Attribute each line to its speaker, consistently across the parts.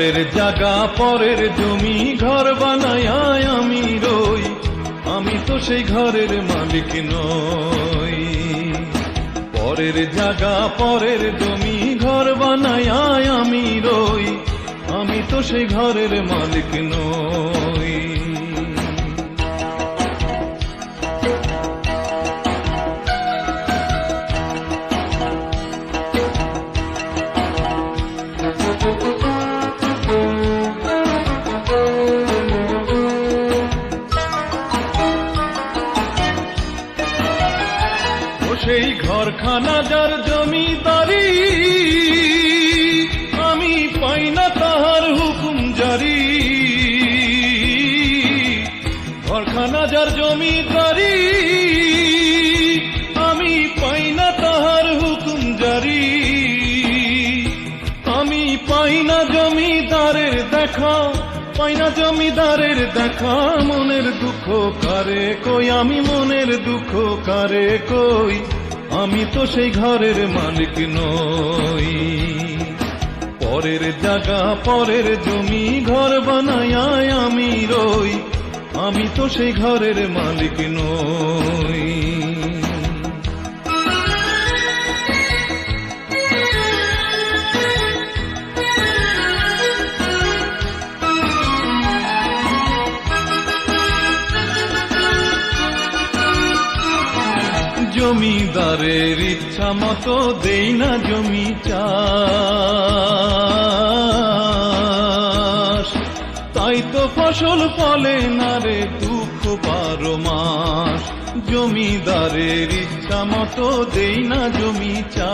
Speaker 1: পরের জায়গা পরের জমি ঘর বানায় আমি রই, আমি তো সেই ঘরের মালিক নই। পরের জায়গা পরের জমি ঘর বানায় আমি রই, আমি তো সেই ঘরের মালিক নই। সেই ঘরখানা যার জমিদারি, আমি পাই না তাহার হুকুম জারি। ঘরখানা যার জমিদারি, আমি পাই না তাহার হুকুম জারি। আমি পাই না জমিদারের দেখা, পাই না জমিদারের দেখা। মনের দুঃখ কারে কই, আমি মনের দুঃখ কারে কই, আমি তো সেই ঘরের মালিক নই। পরের জায়গা পরের জমি ঘর বানায় আমি রই, আমি তো সেই ঘরের মালিক নই। জমিদারের ইচ্ছা মতো দেই না জমি চাষ, তাই তো ফসল ফলে না রে দুঃখ 12 মাস। জমিদারের ইচ্ছা মতো দেই না জমি চাষ,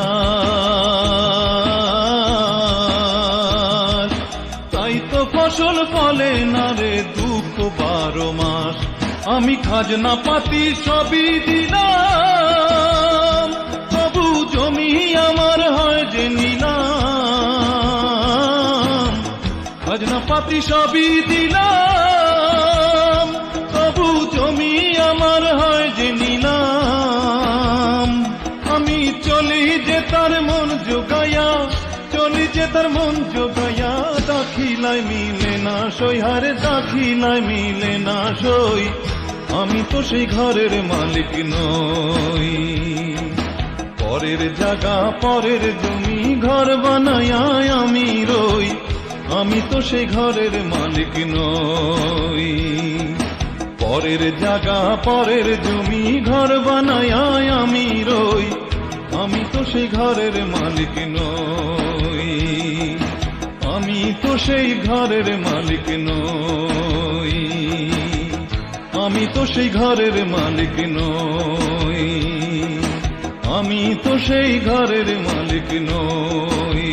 Speaker 1: তাই তো ফসল ফলে না রে দুঃখ 12 মাস। আমি খাজনা পাতি সবই দিলাম, তবু জমি আমার হয় যে নিলাম। খাজনা পাতি সবই দিলাম, তবু জমি আমার হয় যে নিলাম। আমি চলি যে তার মন জোগায়া, চলি যে তার মন জোগায়া। দাখিলায় মিলে না সই, হারে দাখিলায় মিলে না সই, আমি তো সেই ঘরের মালিক নই। পরের জায়গা পরের জমি ঘর বানায় আমি রই, আমি তো সেই ঘরের মালিক নই। পরের জায়গা পরের জমি ঘর বানায় আমি রই, আমি তো সেই ঘরের মালিক নই। আমি তো সেই ঘরের মালিক নই, আমি তো সেই ঘরের মালিক নই। আমি তো সেই ঘরের মালিক নই।